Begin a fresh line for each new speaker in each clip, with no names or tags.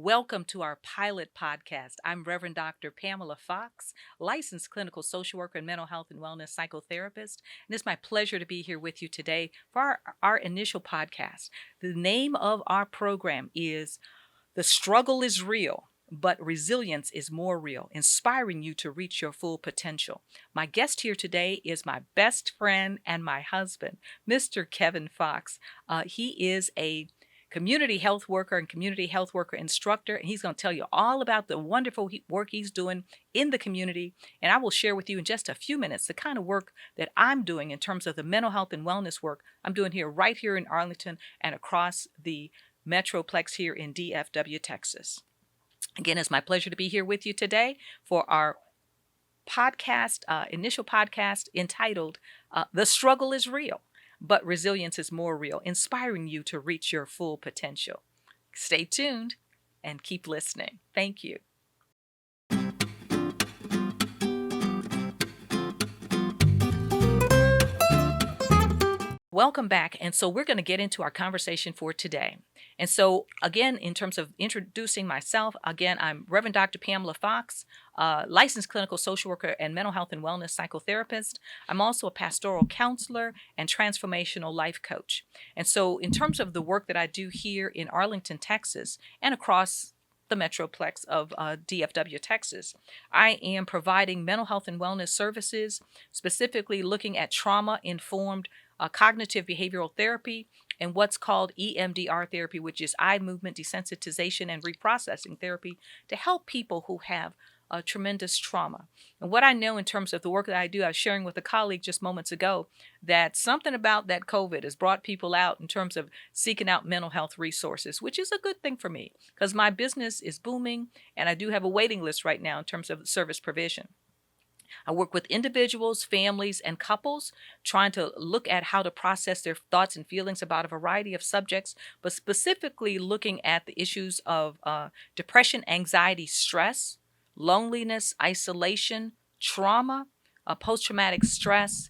Welcome to our pilot podcast. I'm Reverend Dr. Pamela Fox, licensed clinical social worker and mental health and wellness psychotherapist. And it's my pleasure to be here with you today for our initial podcast. The name of our program is The Struggle is Real, but Resilience is More Real, inspiring you to reach your full potential. My guest here today is my best friend and my husband, Mr. Kevin Fox. He is a community health worker and community health worker instructor. And he's going to tell you all about the wonderful work he's doing in the community. And I will share with you in just a few minutes the kind of work that I'm doing in terms of the mental health and wellness work I'm doing here, right here in Arlington and across the Metroplex here in DFW, Texas. Again, it's my pleasure to be here with you today for our podcast, initial podcast entitled The Struggle is Real, but Resilience is More Real, inspiring you to reach your full potential. Stay tuned and keep listening. Thank you. Welcome back. And so we're going to get into our conversation for today. And so, again, in terms of introducing myself, again, I'm Reverend Dr. Pamela Fox, licensed clinical social worker and mental health and wellness psychotherapist. I'm also a pastoral counselor and transformational life coach. And so, in terms of the work that I do here in Arlington, Texas, and across the Metroplex of DFW, Texas, I am providing mental health and wellness services, specifically looking at trauma-informed cognitive behavioral therapy and what's called EMDR therapy, which is eye movement desensitization and reprocessing therapy, to help people who have tremendous trauma. And what I know in terms of the work that I do, I was sharing with a colleague just moments ago that something about that COVID has brought people out in terms of seeking out mental health resources, which is a good thing for me because my business is booming and I do have a waiting list right now in terms of service provision. I work with individuals, families, and couples trying to look at how to process their thoughts and feelings about a variety of subjects, but specifically looking at the issues of depression, anxiety, stress, loneliness, isolation, trauma, post-traumatic stress.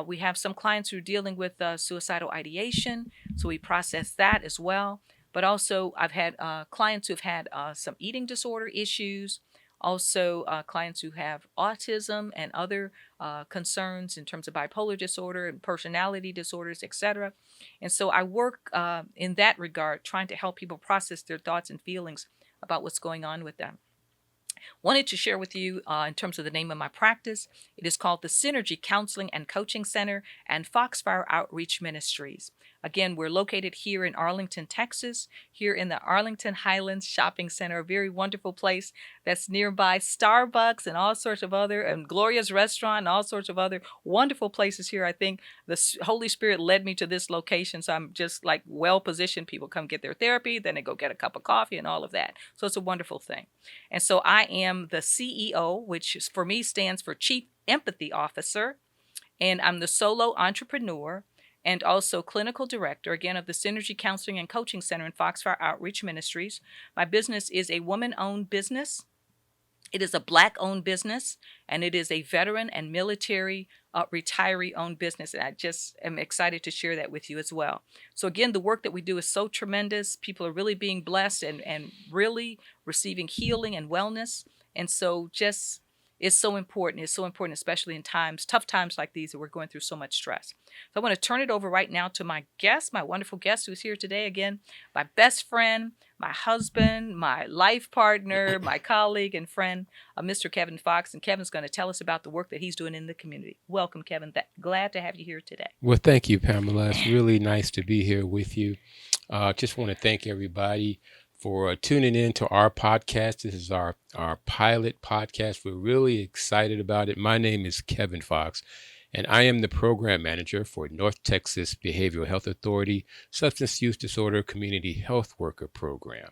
We have some clients who are dealing with suicidal ideation, so we process that as well. But also, I've had clients who've had some eating disorder issues, also clients who have autism and other concerns in terms of bipolar disorder and personality disorders, etc. And so I work in that regard, trying to help people process their thoughts and feelings about what's going on with them. Wanted to share with you in terms of the name of my practice. It is called the Synergy Counseling and Coaching Center and Foxfire Outreach Ministries. Again, we're located here in Arlington, Texas, here in the Arlington Highlands Shopping Center, a very wonderful place that's nearby Starbucks and all sorts of other, and Gloria's Restaurant and all sorts of other wonderful places here. I think the Holy Spirit led me to this location, so I'm just like well positioned. People come get their therapy, then they go get a cup of coffee and all of that. So it's a wonderful thing. And so I am the CEO, which for me stands for Chief Empathy Officer, and I'm the solo entrepreneur and also clinical director, again, of the Synergy Counseling and Coaching Center and Foxfire Outreach Ministries. My business is a woman-owned business. It is a Black-owned business, and it is a veteran and military retiree-owned business. And I just am excited to share that with you as well. So again, the work that we do is so tremendous. People are really being blessed and really receiving healing and wellness. And so just it's so important. It's so important, especially in tough times like these that we're going through so much stress. So I want to turn it over right now to my guest, my wonderful guest who's here today again, my best friend, my husband, my life partner, my colleague and friend, Mr. Kevin Fox. And Kevin's going to tell us about the work that he's doing in the community. Welcome, Kevin. Glad to have you here today.
Well, thank you, Pamela. It's really nice to be here with you. Just want to thank everybody for tuning in to our podcast. This is our pilot podcast. We're really excited about it. My name is Kevin Fox, and I am the program manager for North Texas Behavioral Health Authority Substance Use Disorder Community Health Worker Program.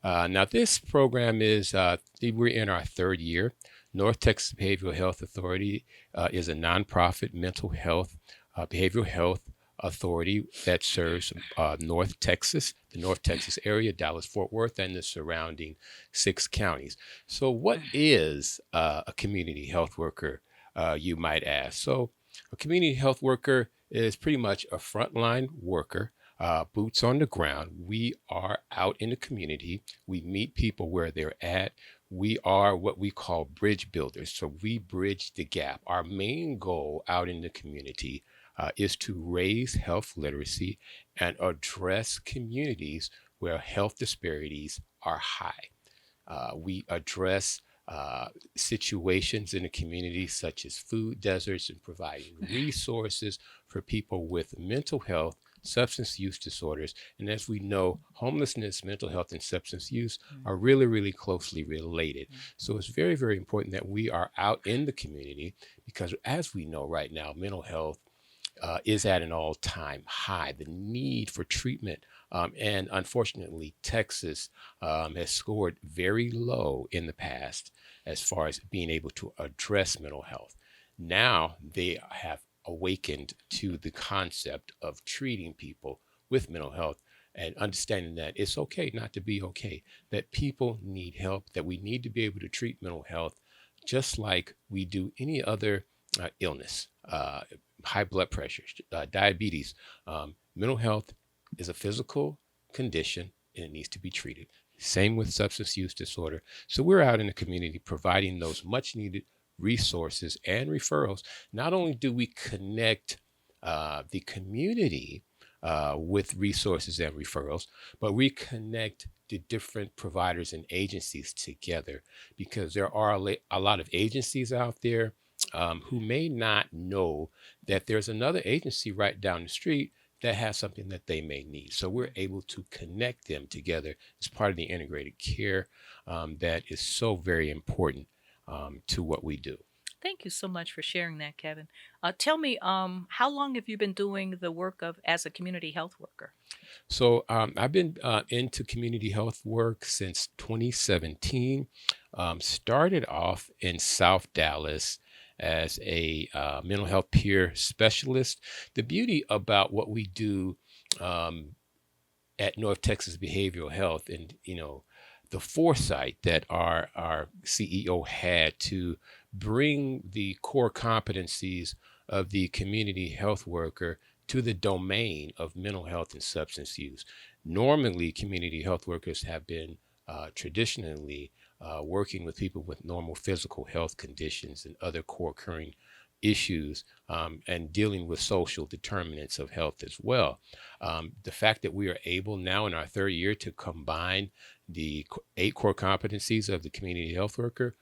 Now, this program is, we're in our third year. North Texas Behavioral Health Authority is a nonprofit mental health, behavioral health authority that serves North Texas, the North Texas area, Dallas-Fort Worth, and the surrounding 6 counties. So what is a community health worker, you might ask? So a community health worker is pretty much a frontline worker boots on the ground. We are out in the community. We meet people where they're at. We are what we call bridge builders. So we bridge the gap. Our main goal out in the community is to raise health literacy and address communities where health disparities are high. We address situations in the community such as food deserts and providing resources for people with mental health, substance use disorders. And as we know, homelessness, mental health, and substance use are really, really closely related. So it's very, very important that we are out in the community because, as we know right now, mental health is at an all-time high. The need for treatment, and unfortunately, Texas has scored very low in the past as far as being able to address mental health. Now they have awakened to the concept of treating people with mental health and understanding that it's okay not to be okay, that people need help, that we need to be able to treat mental health just like we do any other illness, high blood pressure, diabetes. Mental health is a physical condition and it needs to be treated. Same with substance use disorder. So we're out in the community providing those much needed resources and referrals. Not only do we connect the community with resources and referrals, but we connect the different providers and agencies together because there are a lot of agencies out there who may not know that there's another agency right down the street that has something that they may need. So we're able to connect them together as part of the integrated care that is so very important to what we do.
Thank you so much for sharing that, Kevin. Tell me, how long have you been doing the work of as a community health worker?
So I've been into community health work since 2017. Started off in South Dallas as a mental health peer specialist. The beauty about what we do at North Texas Behavioral Health, and the foresight that our CEO had to bring the core competencies of the community health worker to the domain of mental health and substance use. Normally, community health workers have been traditionally working with people with normal physical health conditions and other co-occurring issues and dealing with social determinants of health as well. The fact that we are able now in our third year to combine the 8 core competencies of the community health worker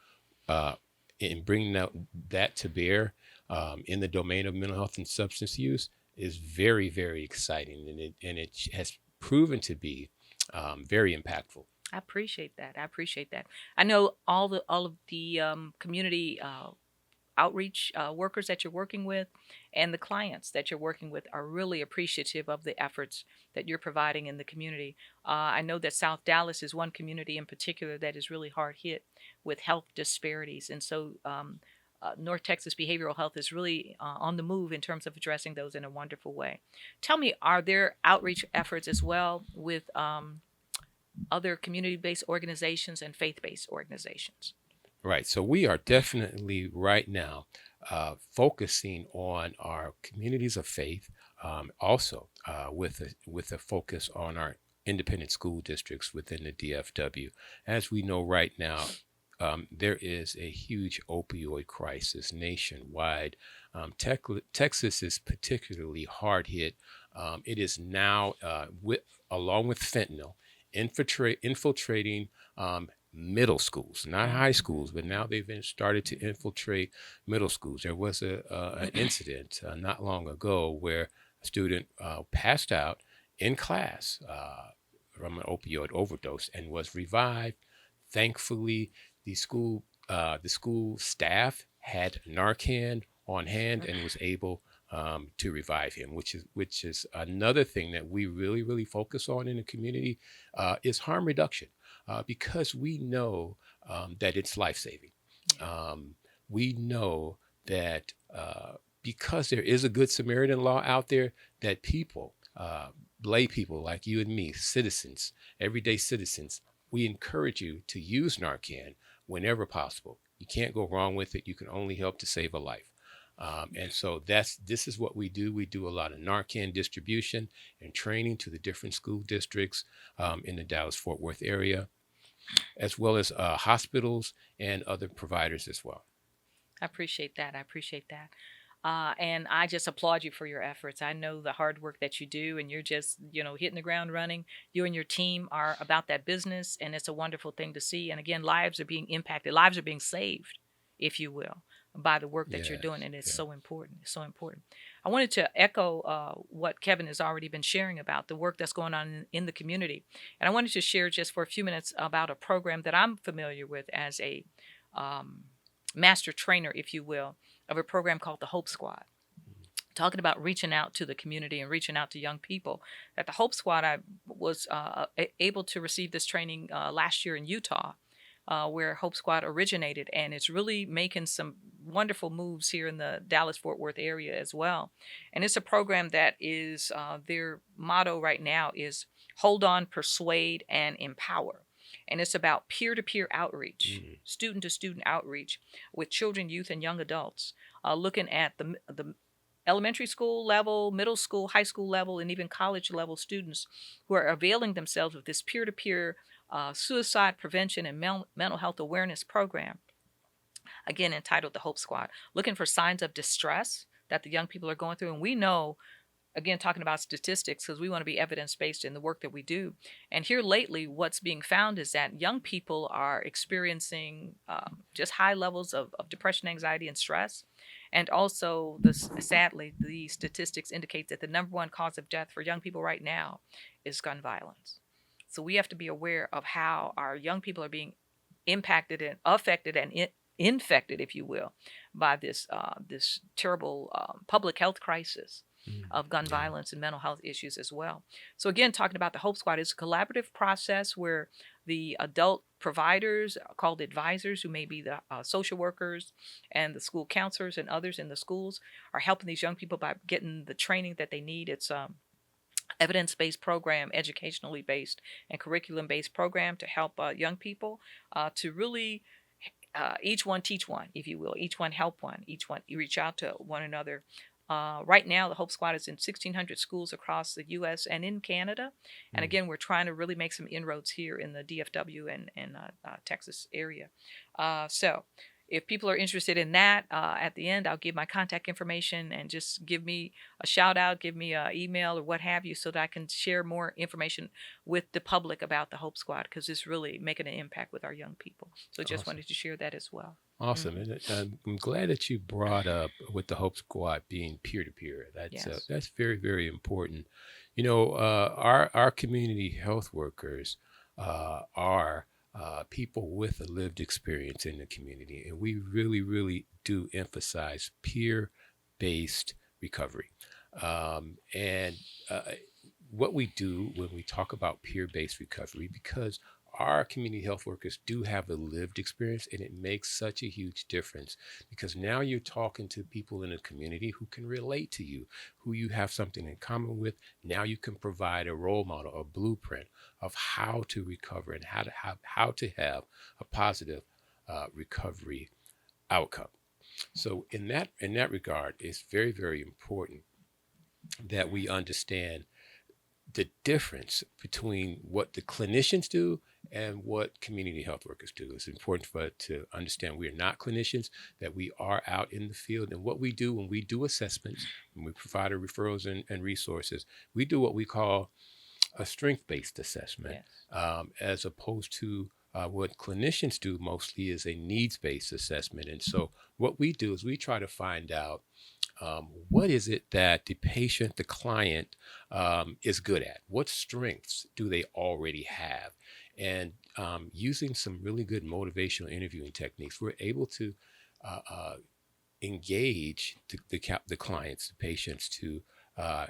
and bringing that to bear in the domain of mental health and substance use is very, very exciting, and it has proven to be very impactful.
I appreciate that. I appreciate that. I know all of the community outreach workers that you're working with and the clients that you're working with are really appreciative of the efforts that you're providing in the community. I know that South Dallas is one community in particular that is really hard hit with health disparities. And so North Texas Behavioral Health is really on the move in terms of addressing those in a wonderful way. Tell me, are there outreach efforts as well with other community-based organizations and faith-based organizations?
Right. So we are definitely right now focusing on our communities of faith, also with a focus on our independent school districts within the DFW. As we know right now, there is a huge opioid crisis nationwide. Texas is particularly hard hit. It is now, along with fentanyl, infiltrating middle schools, not high schools, but now they've started to infiltrate middle schools. There was an incident not long ago where a student passed out in class from an opioid overdose and was revived. Thankfully, the school staff had Narcan on hand and was able to revive him, which is another thing that we really, really focus on in the community is harm reduction. Because we know that it's life-saving. We know that because there is a Good Samaritan law out there, that people, lay people like you and me, citizens, everyday citizens, we encourage you to use Narcan whenever possible. You can't go wrong with it. You can only help to save a life. And so this is what we do. We do a lot of Narcan distribution and training to the different school districts in the Dallas-Fort Worth area, as well as hospitals and other providers as well.
I appreciate that. I appreciate that. And I just applaud you for your efforts. I know the hard work that you do, and you're just, hitting the ground running. You and your team are about that business, and it's a wonderful thing to see. And again, lives are being impacted, lives are being saved, if you will, by the work that you're
Yes.
doing. And it's
Yeah.
so important. It's so important. I wanted to echo what Kevin has already been sharing about the work that's going on in the community. And I wanted to share just for a few minutes about a program that I'm familiar with as a um, master trainer, if you will, of a program called the Hope Squad. Talking about reaching out to the community and reaching out to young people. At the Hope Squad, I was able to receive this training last year in Utah, where Hope Squad originated, and it's really making some wonderful moves here in the Dallas-Fort Worth area as well. And it's a program that is their motto right now is hold on, persuade, and empower. And it's about peer-to-peer outreach,
Mm.
student-to-student outreach with children, youth, and young adults, looking at the elementary school level, middle school, high school level, and even college level students who are availing themselves of this peer-to-peer suicide prevention and mental health awareness program, again entitled the Hope Squad, looking for signs of distress that the young people are going through. And we know, again, talking about statistics, because we want to be evidence-based in the work that we do. And here lately, what's being found is that young people are experiencing just high levels of depression, anxiety, and stress. And also, sadly, the statistics indicate that the number one cause of death for young people right now is gun violence. So we have to be aware of how our young people are being impacted and affected and infected, if you will, by this terrible public health crisis
Mm.
of gun
Yeah.
violence and mental health issues as well. So again, talking about the Hope Squad, it's a collaborative process where the adult providers called advisors, who may be the social workers and the school counselors and others in the schools, are helping these young people by getting the training that they need. It's evidence-based program, educationally based and curriculum-based program to help young people to really each one teach one, if you will, each one help one, each one reach out to one another. Right now, the Hope Squad is in 1,600 schools across the U.S. and in Canada. And
Mm.
again, we're trying to really make some inroads here in the DFW and Texas area. So if people are interested in that, at the end, I'll give my contact information and just give me a shout out, give me an email or what have you, so that I can share more information with the public about the Hope Squad, because it's really making an impact with our young people. So just
Awesome.
wanted to share that as well.
Awesome.
Mhm.
And I'm glad that you brought up with the Hope Squad being peer to peer.
Yes.
That's very, very important. Our community health workers are people with a lived experience in the community, and we really, really do emphasize peer-based recovery. And what we do when we talk about peer-based recovery, because our community health workers do have a lived experience, and it makes such a huge difference, because now you're talking to people in the community who can relate to you, who you have something in common with. Now you can provide a role model, a blueprint of how to recover and how to have a positive recovery outcome. So in that regard, it's very, very important that we understand the difference between what the clinicians do and what community health workers do. It's important for us to understand we are not clinicians, that we are out in the field. And what we do when we do assessments, when we provide our referrals and resources, we do what we call a strength-based assessment,
Yes.
as opposed to what clinicians do mostly is a needs-based assessment. And so what we do is we try to find out what is it that the patient, the client, is good at? What strengths do they already have? And using some really good motivational interviewing techniques, we're able to uh, uh, engage the clients, the patients, to uh,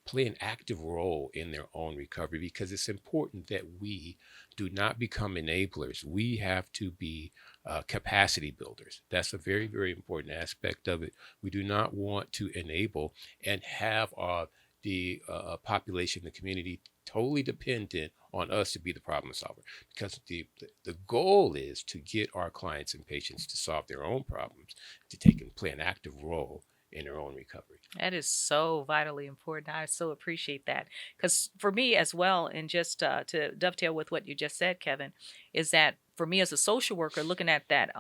play an active role in their own recovery, because it's important that we do not become enablers. We have to be capacity builders. That's a very, very important aspect of it. We do not want to enable and have the population, the community, totally dependent on us to be the problem solver, because the goal is to get our clients and patients to solve their own problems, to take and play an active role in their own recovery.
That is so vitally important. I so appreciate that. Because for me as well, and just to dovetail with what you just said, Kevin, is that for me as a social worker, looking at that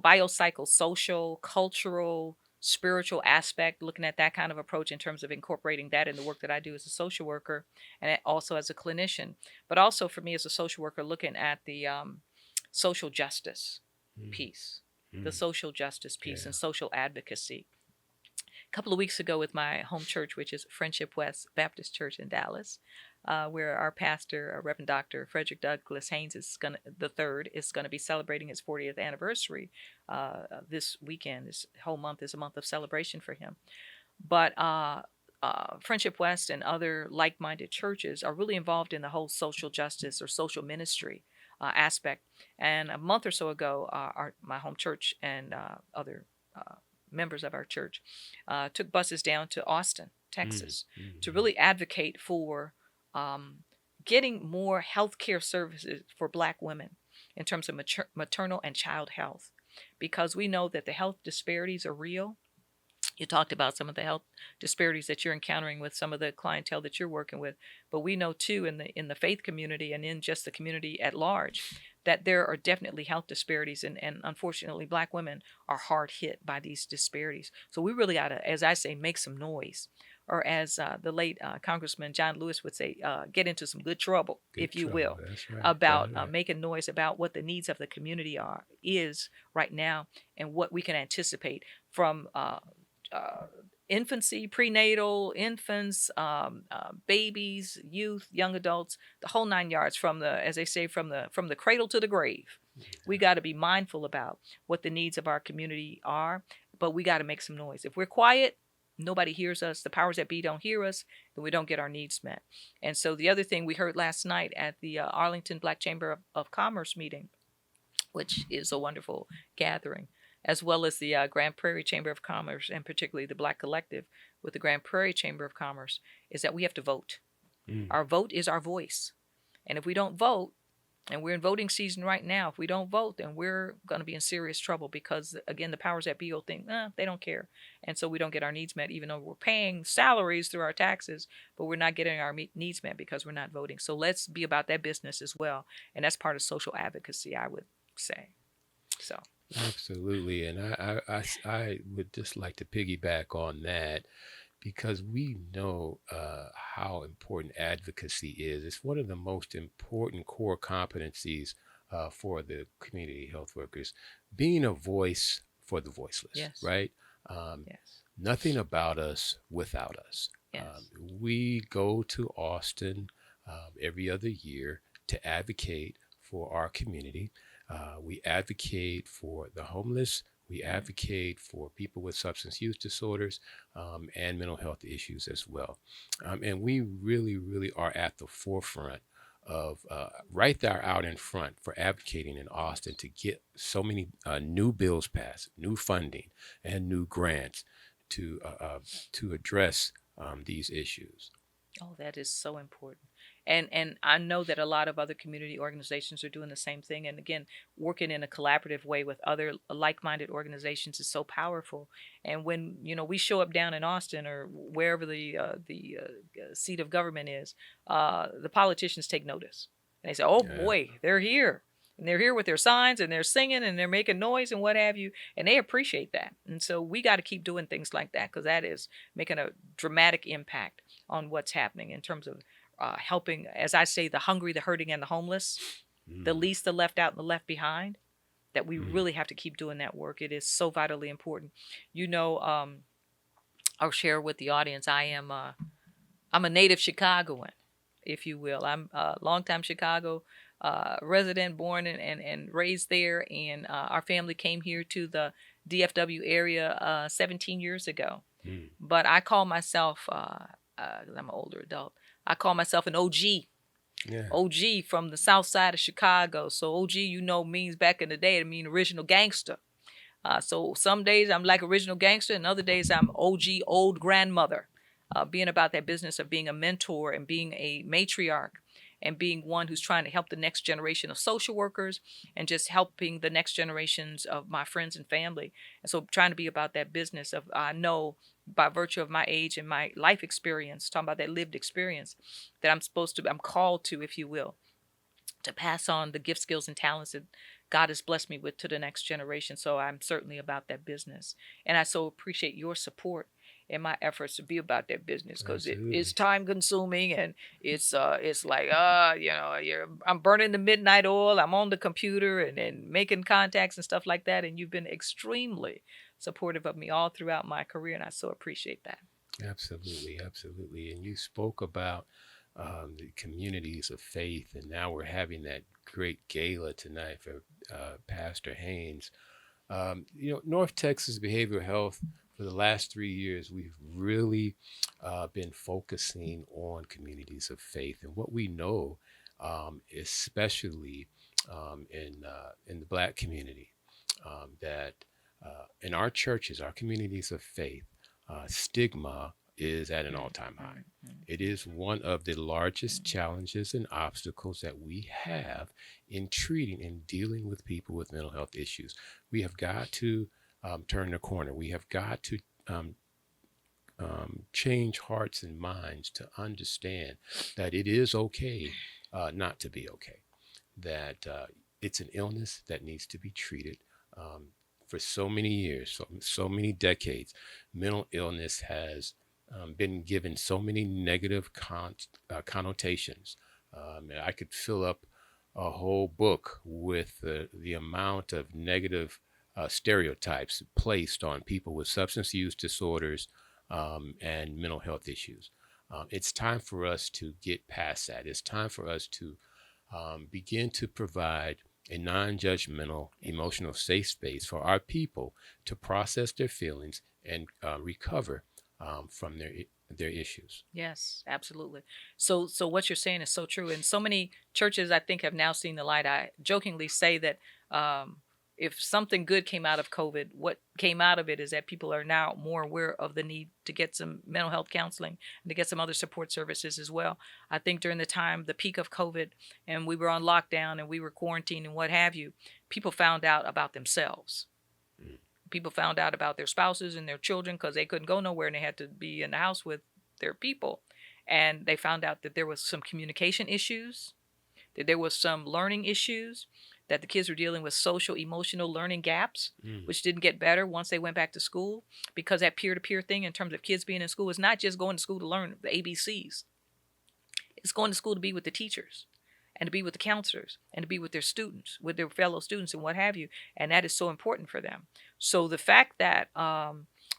biopsychosocial, cultural, spiritual aspect, looking at that kind of approach in terms of incorporating that in the work that I do as a social worker and also as a clinician. But also for me as a social worker, looking at the social justice
Mm,
piece, the
mm,
social justice piece
yeah.
and social advocacy. A couple of weeks ago with my home church, which is Friendship West Baptist Church in Dallas, where our pastor, Reverend Dr. Frederick Douglass Haynes, the third, is going to be celebrating his 40th anniversary this weekend. This whole month is a month of celebration for him. But Friendship West and other like-minded churches are really involved in the whole social justice or social ministry aspect. And a month or so ago, my home church and other members of our church took buses down to Austin,
Mm,
Texas, to
mm,
really advocate for um, getting more healthcare services for Black women in terms of maternal and child health, because we know that the health disparities are real. You talked about some of the health disparities that you're encountering with some of the clientele that you're working with, but we know too in the faith community and in just the community at large that there are definitely health disparities, and unfortunately Black women are hard hit by these disparities. So we really got to, as I say, make some noise, or as the late Congressman John Lewis would say, get into some good trouble,
good
if you
trouble.
will,
That's right.
about
That's right.
making noise about what the needs of the community is right now, and what we can anticipate from uh, infancy, prenatal, infants, babies, youth, young adults, the whole 9 yards, from the, as they say, from the cradle to the grave. We got to be mindful about what the needs of our community are, but we got to make some noise. If we're quiet, nobody hears us. The powers that be don't hear us, then we don't get our needs met. And so the other thing we heard last night at the Arlington Black Chamber of Commerce meeting, which is a wonderful gathering, as well as the Grand Prairie Chamber of Commerce, and particularly the Black Collective with the Grand Prairie Chamber of Commerce, is that we have to vote.
Mm,
Our vote is our voice. And if we don't vote, and we're in voting season right now, if we don't vote, then we're going to be in serious trouble, because, again, the powers that be will think, they don't care. And so we don't get our needs met, even though we're paying salaries through our taxes, but we're not getting our needs met because we're not voting. So let's be about that business as well. And that's part of social advocacy, I would say. So.
absolutely. And I would just like to piggyback on that, because we know how important advocacy is. It's one of the most important core competencies for the community health workers, being a voice for the voiceless,
Yes.
right? Um,
Yes.
Nothing about us without us.
Yes.
We go to Austin every other year to advocate for our community. We advocate for the homeless. We advocate for people with substance use disorders and mental health issues as well. And we really, really are at the forefront of right there out in front for advocating in Austin to get so many new bills passed, new funding, and new grants to address these issues.
Oh, that is so important. And I know that a lot of other community organizations are doing the same thing. And again, working in a collaborative way with other like-minded organizations is so powerful. And when we show up down in Austin or wherever the seat of government is, the politicians take notice. And they say, "Oh
Yeah.
boy, they're here." And they're here with their signs, and they're singing, and they're making noise and what have you, and they appreciate that. And so we got to keep doing things like that, because that is making a dramatic impact on what's happening in terms of helping, as I say, the hungry, the hurting, and the homeless, the
Mm,
least, the left out, and the left behind. That we
mm,
really have to keep doing that work. It is so vitally important. You know, I'll share with the audience. I'm a native Chicagoan, if you will. I'm a longtime Chicago resident, born and raised there, and our family came here to the DFW area 17 years ago.
mm.
But I call myself, 'cause I'm an older adult, I call myself an OG.
Yeah.
OG from the south side of Chicago. So OG, means back in the day, it means original gangster. So some days I'm like original gangster, and other days I'm OG, old grandmother, being about that business of being a mentor and being a matriarch. and being one who's trying to help the next generation of social workers and just helping the next generations of my friends and family. And so trying to be about that business of, I know by virtue of my age and my life experience, talking about that lived experience, that I'm called to, if you will, to pass on the gift, skills, and talents that God has blessed me with to the next generation. So I'm certainly about that business. And I so appreciate your support in my efforts to be about that business, because it is
Absolutely.
time consuming, and it's like I'm burning the midnight oil, I'm on the computer and making contacts and stuff like that. And you've been extremely supportive of me all throughout my career, and I so appreciate that.
Absolutely, absolutely. And you spoke about the communities of faith, and now we're having that great gala tonight for Pastor Haynes. North Texas Behavioral Health, for the last 3 years, we've really been focusing on communities of faith. And what we know, especially in the Black community, that in our churches, our communities of faith, stigma is at an all-time high. It is one of the largest challenges and obstacles that we have in treating and dealing with people with mental health issues. We have got to turn the corner. We have got to change hearts and minds to understand that it is okay not to be okay, that it's an illness that needs to be treated. For so many years, so many decades, mental illness has been given so many negative connotations. And I could fill up a whole book with the amount of negative stereotypes placed on people with substance use disorders and mental health issues. It's time for us to get past that. It's time for us to begin to provide a non-judgmental, emotional safe space for our people to process their feelings and recover from their issues.
Yes, absolutely. So what you're saying is so true. And so many churches, I think, have now seen the light. I jokingly say that if something good came out of COVID, what came out of it is that people are now more aware of the need to get some mental health counseling and to get some other support services as well. I think during the peak of COVID, and we were on lockdown and we were quarantined and what have you, people found out about themselves.
Mm.
People found out about their spouses and their children because they couldn't go nowhere and they had to be in the house with their people. And they found out that there was some communication issues, that there was some learning issues, that the kids were dealing with social, emotional learning gaps, which didn't get better once they went back to school, because that peer-to-peer thing in terms of kids being in school is not just going to school to learn the ABCs. It's going to school to be with the teachers and to be with the counselors and to be with their students, with their fellow students and what have you. And that is so important for them. So the fact that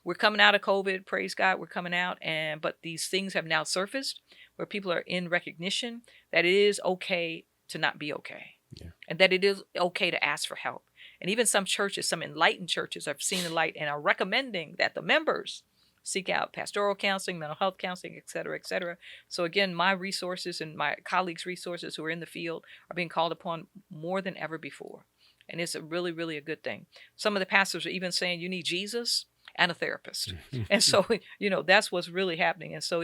we're coming out of COVID, praise God, we're coming out, but these things have now surfaced where people are in recognition that it is okay to not be okay.
Yeah.
And that it is okay to ask for help. And even some churches, some enlightened churches, have seen the light and are recommending that the members seek out pastoral counseling, mental health counseling, et cetera, et cetera. So again, my resources and my colleagues' resources who are in the field are being called upon more than ever before. And it's a really, really a good thing. Some of the pastors are even saying you need Jesus and a therapist. And so, that's what's really happening. And so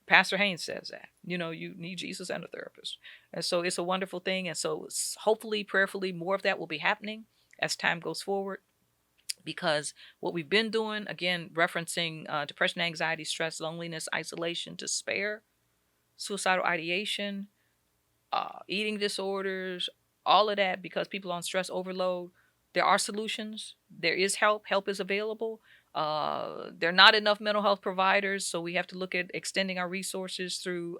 Pastor Haynes says that, you need Jesus and a therapist. And so it's a wonderful thing. And so hopefully, prayerfully, more of that will be happening as time goes forward. Because what we've been doing, again, referencing depression, anxiety, stress, loneliness, isolation, despair, suicidal ideation, eating disorders, all of that, because people on stress overload, there are solutions. There is help. Help is available. There are not enough mental health providers, so we have to look at extending our resources through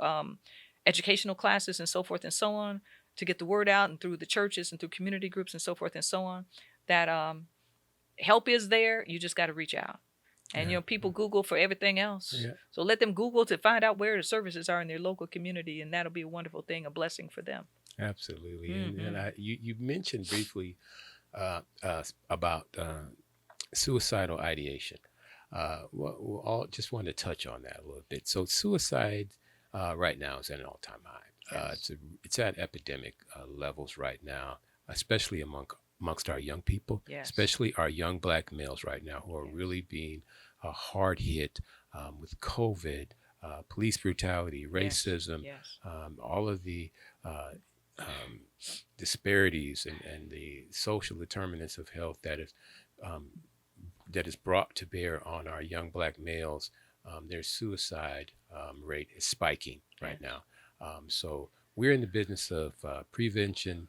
educational classes and so forth and so on to get the word out, and through the churches and through community groups and so forth and so on, that help is there. You just got to reach out. And, people Google for everything else.
Yeah.
So let them Google to find out where the services are in their local community, and that'll be a wonderful thing, a blessing for them.
Absolutely.
Mm-hmm.
And you mentioned briefly about suicidal ideation. We'll all just want to touch on that a little bit. So suicide right now is at an all-time high.
Yes.
It's at epidemic levels right now, especially amongst our young people,
Yes.
especially our young Black males right now who are really being hard hit with COVID, police brutality,
Yes.
racism,
Yes.
all of the uh, um, disparities and the social determinants of health um, that is brought to bear on our young black males. Their suicide rate is spiking right
Yes.
now. So we're in the business of prevention,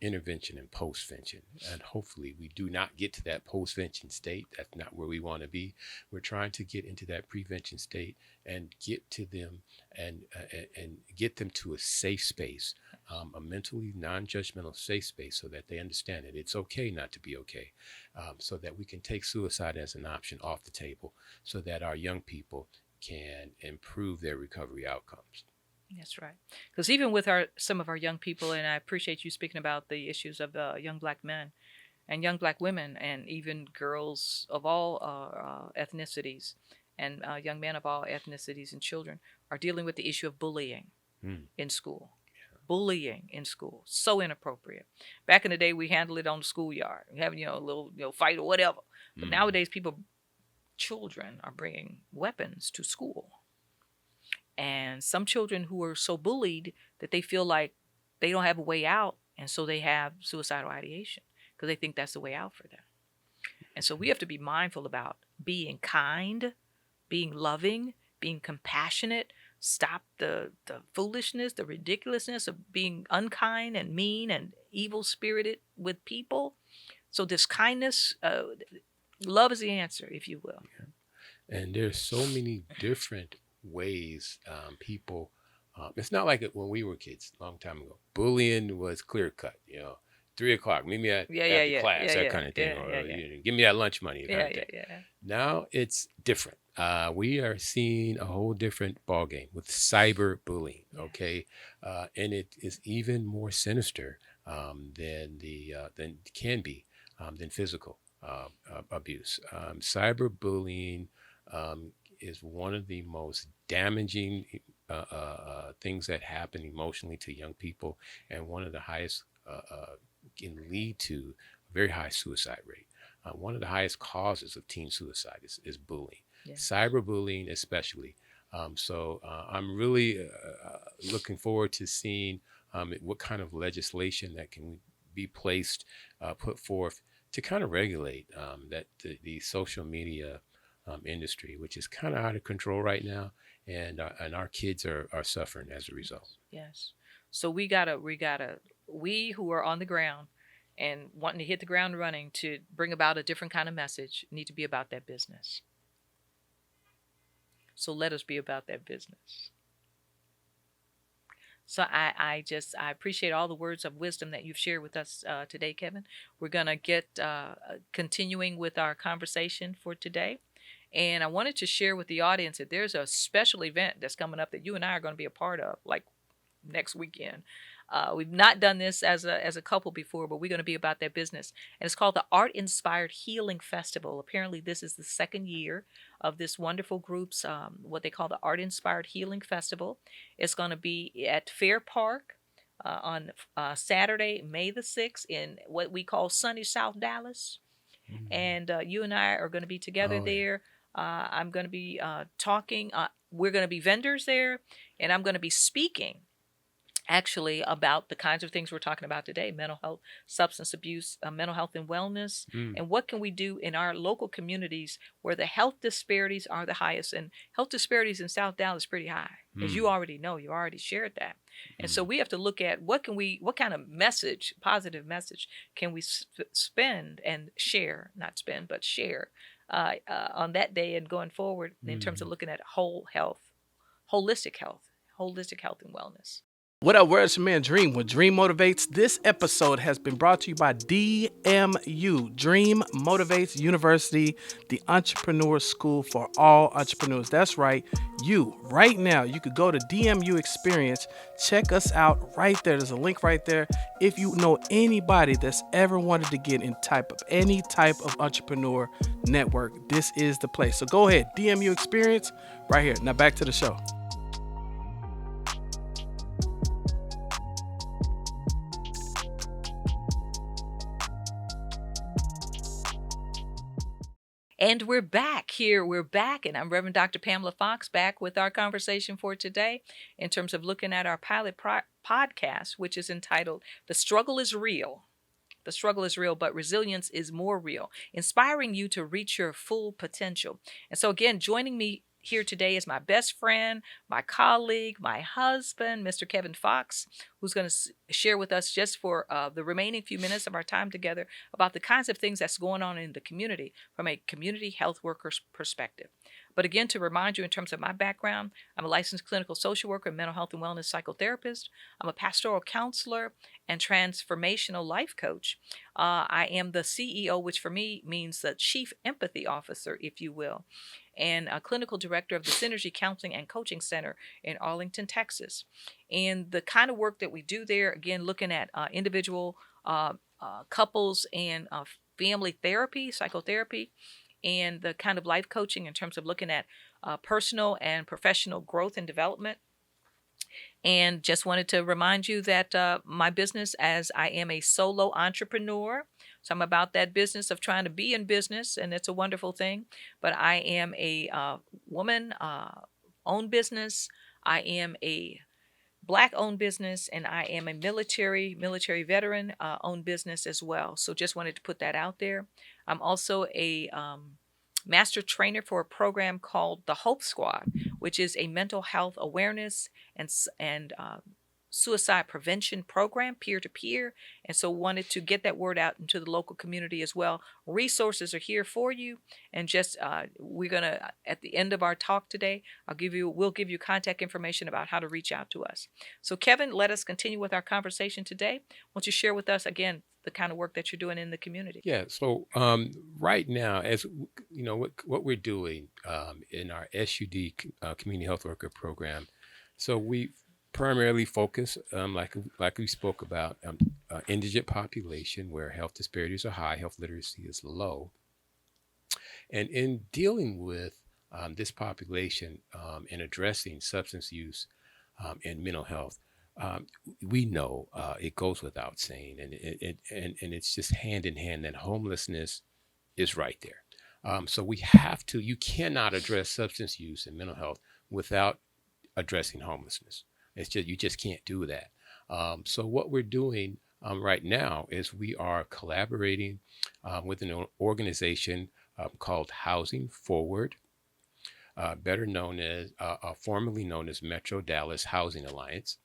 intervention, and postvention. And hopefully we do not get to that postvention state. That's not where we want to be. We're trying to get into that prevention state and get to them and get them to a safe space, a mentally non-judgmental safe space, so that they understand that it's okay not to be okay, so that we can take suicide as an option off the table, so that our young people can improve their recovery outcomes.
That's right. Because even with some of our young people, and I appreciate you speaking about the issues of young black men and young black women, and even girls of all ethnicities, and young men of all ethnicities and children are dealing with the issue of bullying
Mm.
in school. Bullying in school, so inappropriate. Back in the day, we handled it on the schoolyard, having a little fight or whatever. But nowadays, children are bringing weapons to school. And some children who are so bullied that they feel like they don't have a way out, and so they have suicidal ideation because they think that's the way out for them. And so we have to be mindful about being kind, being loving, being compassionate, stop the foolishness, the ridiculousness of being unkind and mean and evil spirited with people. So this kindness, love is the answer, if you will.
And there's so many different ways people. It's not like it when we were kids a long time ago. Bullying was clear cut. 3 o'clock, meet me at the class, that kind of thing, or give me that lunch money, kind of thing. Now it's different. We are seeing a whole different ball game with cyber bullying. Okay, and it is even more sinister than can be than physical abuse. Cyber bullying is one of the most damaging things that happen emotionally to young people, and one of the highest can lead to a very high suicide rate. One of the highest causes of teen suicide is bullying, cyberbullying especially. So I'm really looking forward to seeing what kind of legislation that can be put forth to kind of regulate that the social media industry, which is kind of out of control right now, and our kids are suffering as a result.
Yes. So we who are on the ground and wanting to hit the ground running to bring about a different kind of message need to be about that business. So let us be about that business. So I appreciate all the words of wisdom that you've shared with us today, Kevin. We're going to get continuing with our conversation for today. And I wanted to share with the audience that there's a special event that's coming up that you and I are going to be a part of, like next weekend. We've not done this as a couple before, but we're going to be about that business. And it's called the Art Inspired Healing Festival. Apparently, this is the second year of this wonderful group's, what they call the Art Inspired Healing Festival. It's going to be at Fair Park on Saturday, May the 6th, in what we call sunny South Dallas. Mm-hmm. And you and I are going to be together there. I'm going to be talking. We're going to be vendors there, and I'm going to be speaking actually about the kinds of things we're talking about today: mental health, substance abuse, mental health and wellness, and what can we do in our local communities where the health disparities are the highest. And health disparities in South Dallas is pretty high, as you already know. You already shared that. And so we have to look at what kind of message, positive message, can we spend and share, not spend, but share on that day and going forward in terms of looking at holistic health and wellness.
What up, where's your man Dream with Dream Motivates? This episode has been brought to you by DMU, Dream Motivates University, the entrepreneur school for all entrepreneurs. That's right, right now, you could go to DMU Experience, check us out right there. There's a link right there. If you know anybody that's ever wanted to get in any type of entrepreneur network, this is the place. So go ahead, DMU Experience right here. Now back to the show.
And we're back here. We're back, and I'm Reverend Dr. Pamela Fox, back with our conversation for today in terms of looking at our pilot podcast, which is entitled The Struggle is Real. The struggle is real, but resilience is more real, inspiring you to reach your full potential. And so, again, joining me here today is my best friend, my colleague, my husband, Mr. Kevin Fox, who's going to share with us just for the remaining few minutes of our time together about the kinds of things that's going on in the community from a community health worker's perspective. But again, to remind you in terms of my background, I'm a licensed clinical social worker, mental health and wellness psychotherapist. I'm a pastoral counselor and transformational life coach. I am the CEO, which for me means the Chief Empathy Officer, if you will, and a clinical director of the Synergy Counseling and Coaching Center in Arlington, Texas. And the kind of work that we do there, again, looking at individual couples and family therapy, psychotherapy, and the kind of life coaching in terms of looking at personal and professional growth and development. And just wanted to remind you that my business, as I am a solo entrepreneur, so I'm about that business of trying to be in business, and it's a wonderful thing. But I am a woman owned business. I am a Black owned business, and I am a military veteran owned business as well. So just wanted to put that out there. I'm also a master trainer for a program called the Hope Squad, which is a mental health awareness and suicide prevention program, peer-to-peer. And so wanted to get that word out into the local community as well. Resources are here for you. And just we're going to, at the end of our talk today, we'll give you contact information about how to reach out to us. So Kevin, let us continue with our conversation today. Won't you share with us again the kind of work that you're doing in the community?
Yeah. So right now, as you know, what we're doing in our SUD community health worker program, so we primarily focus, like we spoke about, indigent population where health disparities are high, health literacy is low, and in dealing with this population and addressing substance use and mental health. We know it goes without saying, and it's just hand in hand that homelessness is right there. So you cannot address substance use and mental health without addressing homelessness. You just can't do that. So what we're doing right now is we are collaborating with an organization called Housing Forward, formerly known as Metro Dallas Housing Alliance.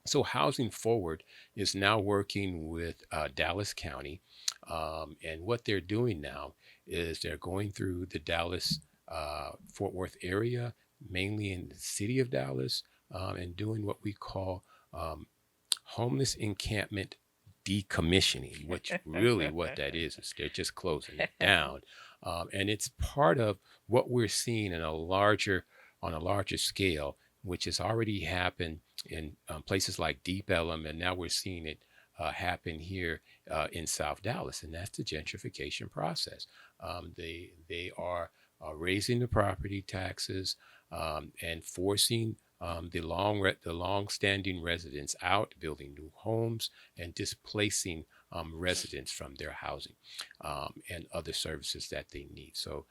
So Housing Forward is now working with Dallas County, and what they're doing now is they're going through the Dallas Fort Worth area, mainly in the city of Dallas, and doing what we call homeless encampment decommissioning, which really what that is they're just closing it down. And it's part of what we're seeing on a larger scale, which has already happened in places like Deep Ellum, and now we're seeing it happen here in South Dallas, and that's the gentrification process. They are raising the property taxes and forcing the long-standing residents out, building new homes, and displacing residents from their housing and other services that they need. So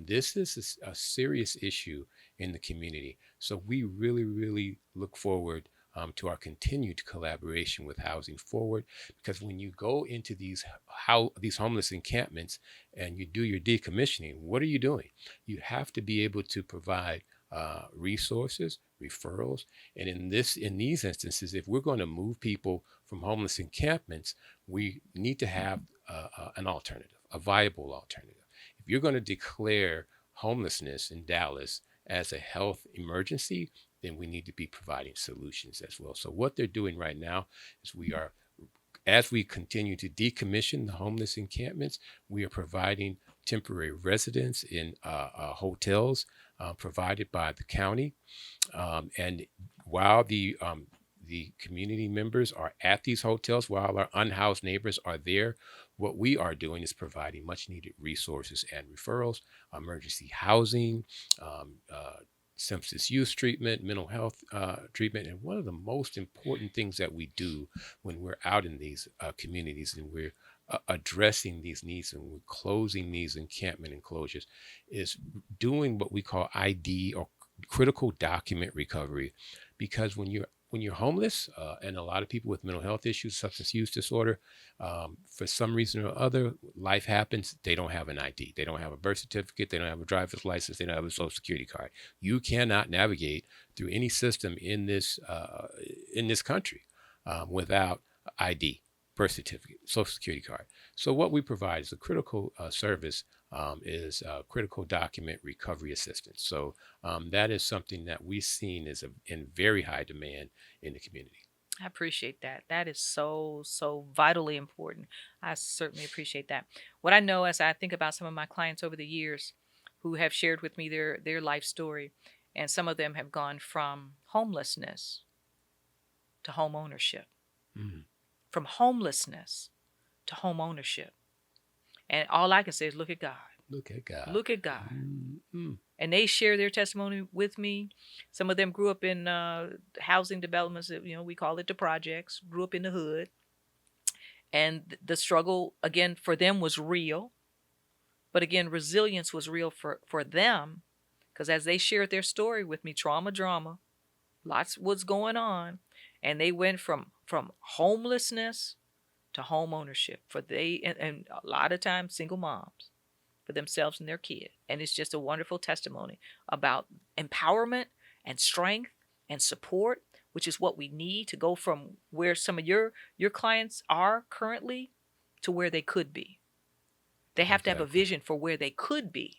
this is a serious issue in the community. So we really, really look forward to our continued collaboration with Housing Forward, because when you go into these homeless encampments and you do your decommissioning, what are you doing? You have to be able to provide resources, referrals, and in these instances, if we're going to move people from homeless encampments, we need to have an alternative, a viable alternative. If you're going to declare homelessness in Dallas as a health emergency, then we need to be providing solutions as well. So what they're doing right now is as we continue to decommission the homeless encampments, we are providing temporary residence in hotels provided by the county. And while the community members are at these hotels, while our unhoused neighbors are there, what we are doing is providing much needed resources and referrals, emergency housing, substance use treatment, mental health treatment. And one of the most important things that we do when we're out in these communities and we're addressing these needs and we're closing these encampment enclosures is doing what we call ID or critical document recovery, because when you're homeless, and a lot of people with mental health issues, substance use disorder, for some reason or other, life happens. They don't have an ID. They don't have a birth certificate. They don't have a driver's license. They don't have a social security card. You cannot navigate through any system in this country without ID, birth certificate, social security card. So what we provide is a critical service, is critical document recovery assistance. So that is something that we've seen is in very high demand in the community.
I appreciate that. That is so, so vitally important. I certainly appreciate that. What I know as I think about some of my clients over the years who have shared with me their life story, and some of them have gone from homelessness to home ownership,
Mm.
from homelessness to home ownership. And all I can say is look at God.
Look at God.
Look at God.
Mm.
And they share their testimony with me. Some of them grew up in housing developments, we call it the projects, grew up in the hood. And the struggle, again, for them was real. But again, resilience was real for them, because as they shared their story with me, drama, lots was going on. And they went from homelessness to home ownership and a lot of times single moms for themselves and their kid. And it's just a wonderful testimony about empowerment and strength and support, which is what we need to go from where some of your clients are currently to where they could be. They have to have a
Exactly.
vision for where they could be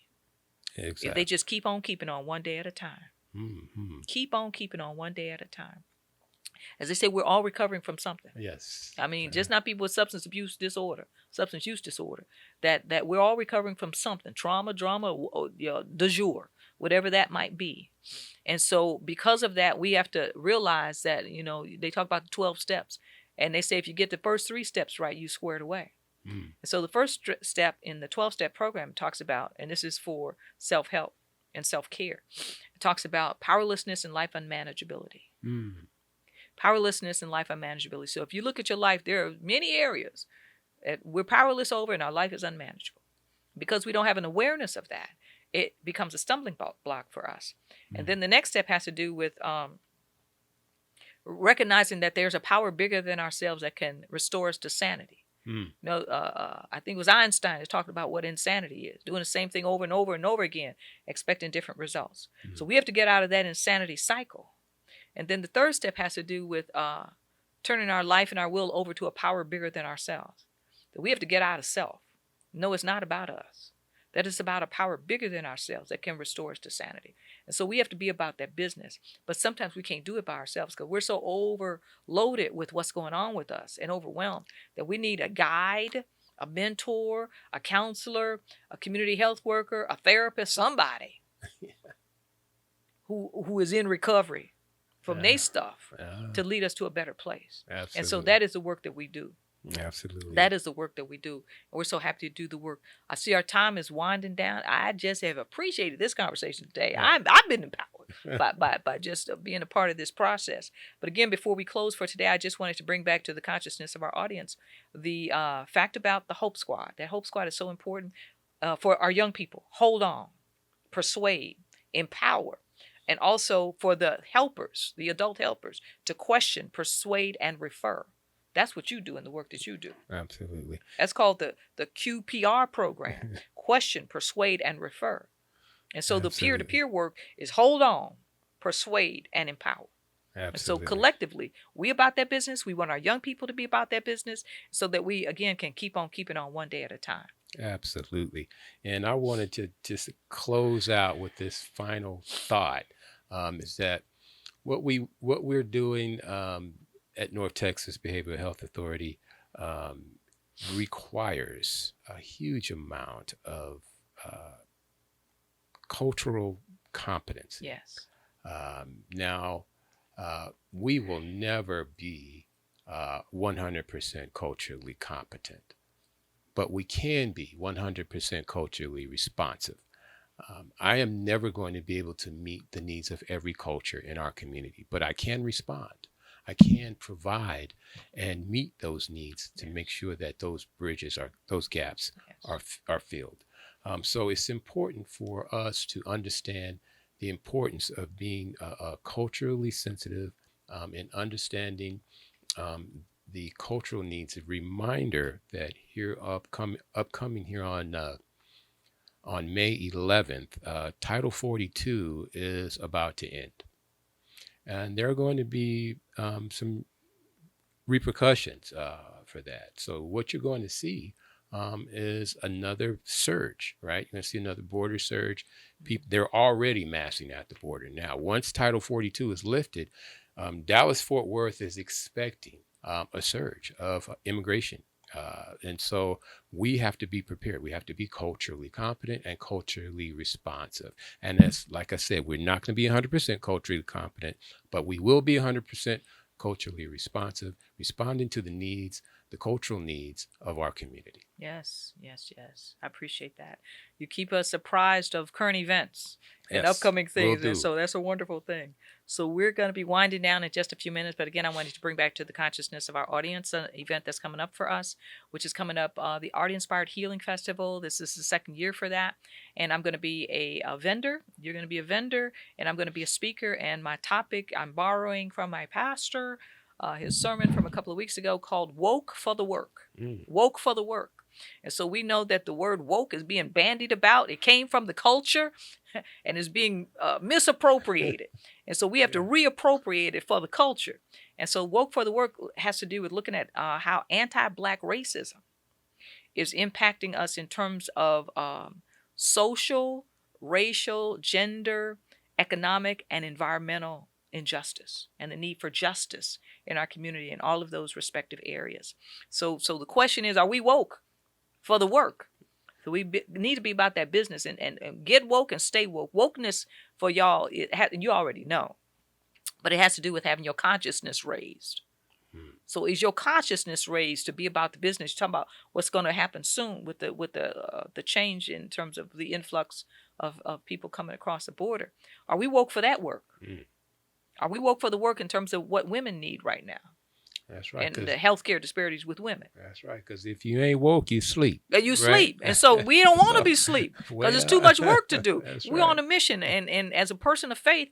if they
Exactly.
just keep on keeping on one day at a time.
Mhm.
Keep on keeping on one day at a time. As they say, we're all recovering from something.
Yes.
I mean, just not people with substance use disorder, that we're all recovering from something, trauma, drama, du jour, whatever that might be. And so because of that, we have to realize that, they talk about the 12 steps, and they say if you get the first 3 steps right, you squared away.
Mm.
And so the first step in the 12-step program talks about, and this is for self-help and self-care, it talks about powerlessness and life unmanageability.
Mm.
Powerlessness and life unmanageability. So if you look at your life, there are many areas that we're powerless over and our life is unmanageable. Because we don't have an awareness of that, it becomes a stumbling block for us. And then the next step has to do with recognizing that there's a power bigger than ourselves that can restore us to sanity.
Mm.
I think it was Einstein that talked about what insanity is, doing the same thing over and over and over again, expecting different results. So we have to get out of that insanity cycle. And then the third step has to do with turning our life and our will over to a power bigger than ourselves. That we have to get out of self. No, it's not about us. That is about a power bigger than ourselves that can restore us to sanity. And so we have to be about that business. But sometimes we can't do it by ourselves because we're so overloaded with what's going on with us and overwhelmed that we need a guide, a mentor, a counselor, a community health worker, a therapist, somebody who is in recovery from their stuff to lead us to a better place.
Absolutely.
And so that is the work that we do.
Absolutely.
That is the work that we do. And we're so happy to do the work. I see our time is winding down. I just have appreciated this conversation today.
Right.
I've been empowered by just being a part of this process. But again, before we close for today, I just wanted to bring back to the consciousness of our audience the fact about the Hope Squad. That Hope Squad is so important for our young people. Hold on, persuade, empower. And also for the helpers, the adult helpers, to question, persuade, and refer. That's what you do in the work that you do.
Absolutely.
That's called the QPR program. Question, persuade, and refer. And so the
Absolutely.
peer-to-peer work is hold on, persuade, and empower. And so
Absolutely.
collectively, we about that business. We want our young people to be about that business so that we, again, can keep on keeping on one day at a time.
Absolutely. And I wanted to just close out with this final thought, is that what we're doing at North Texas Behavioral Health Authority requires a huge amount of cultural competence.
Yes.
Now, we will never be 100% culturally competent, but we can be 100% culturally responsive. I am never going to be able to meet the needs of every culture in our community, but I can respond. I can provide and meet those needs to make sure that those gaps are filled. So it's important for us to understand the importance of being culturally sensitive and understanding the cultural needs. A reminder that here upcoming here on May 11th, Title 42 is about to end. And there are going to be some repercussions for that. So what you're going to see is another surge, right? You're going to see another border surge. They're already massing at the border now. Once Title 42 is lifted, Dallas-Fort Worth is expecting a surge of immigration. And so we have to be prepared. We have to be culturally competent and culturally responsive. And as, like I said, we're not going to be 100% culturally competent, but we will be 100% culturally responsive, responding to the cultural needs of our community.
Yes. I appreciate that. You keep us apprised of current events and
Yes,
upcoming
will
things.
do.
And so that's a wonderful thing. So we're going to be winding down in just a few minutes. But again, I wanted to bring back to the consciousness of our audience an event that's coming up for us, which is coming up, the Art Inspired Healing Festival. This is the second year for that. And I'm going to be a vendor. You're going to be a vendor. And I'm going to be a speaker. And my topic, I'm borrowing from my pastor, his sermon from a couple of weeks ago called Woke for the Work. Woke for the Work. And so we know that the word woke is being bandied about. It came from the culture and is being misappropriated. And so we have to reappropriate it for the culture. And so woke for the work has to do with looking at how anti-Black racism is impacting us in terms of social, racial, gender, economic, and environmental injustice and the need for justice in our community in all of those respective areas. So the question is, are we woke for the work? So we need to be about that business and get woke and stay woke. Wokeness for y'all, you already know, but it has to do with having your consciousness raised. So is your consciousness raised to be about the business? You're talking about what's going to happen soon with the change in terms of the influx of people coming across the border. Are we woke for that work? Are we woke for the work in terms of what women need right now?
That's right.
And the healthcare disparities with women.
That's right. Because if you ain't woke, you sleep.
You
right?
sleep. And so we don't want to be asleep because it's too much work to do. We're
right.
on a mission. And as a person of faith,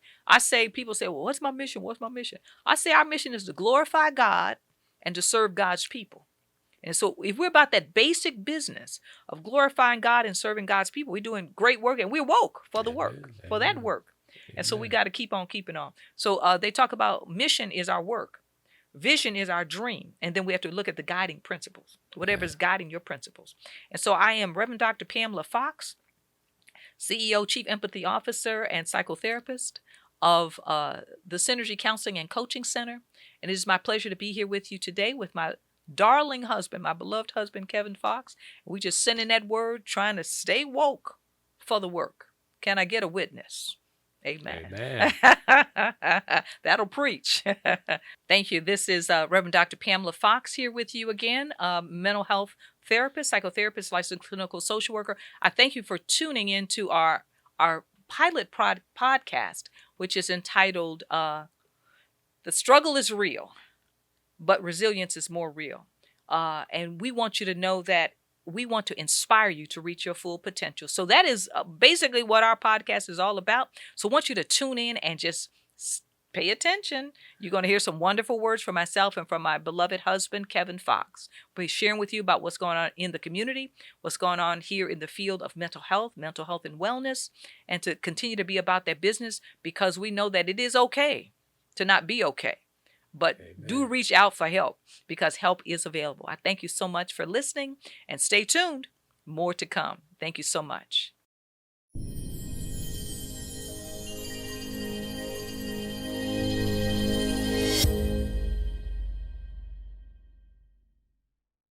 people say, well, what's my mission? What's my mission? I say our mission is to glorify God and to serve God's people. And so if we're about that basic business of glorifying God and serving God's people, we're doing great work and we're woke for the work, for that work. And so we got to keep on keeping on. So they talk about mission is our work. Vision is our dream. And then we have to look at the guiding principles, whatever is guiding your principles. And so I am Reverend Dr. Pamela Fox, CEO, Chief Empathy Officer, and psychotherapist of the Synergy Counseling and Coaching Center. And it is my pleasure to be here with you today with my darling husband, my beloved husband, Kevin Fox. We just sending that word, trying to stay woke for the work. Can I get a witness? Amen. That'll preach. Thank you. This is Reverend Dr. Pamela Fox here with you again, mental health therapist, psychotherapist, licensed clinical social worker. I thank you for tuning into our pilot podcast, which is entitled The Struggle is Real, but Resilience is More Real. And we want you to know that we want to inspire you to reach your full potential. So that is basically what our podcast is all about. So I want you to tune in and just pay attention. You're going to hear some wonderful words from myself and from my beloved husband, Kevin Fox. We'll be sharing with you about what's going on in the community, what's going on here in the field of mental health and wellness, and to continue to be about that business because we know that it is okay to not be okay. But do reach out for help because help is available. I thank you so much for listening and stay tuned. More to come. Thank you so much.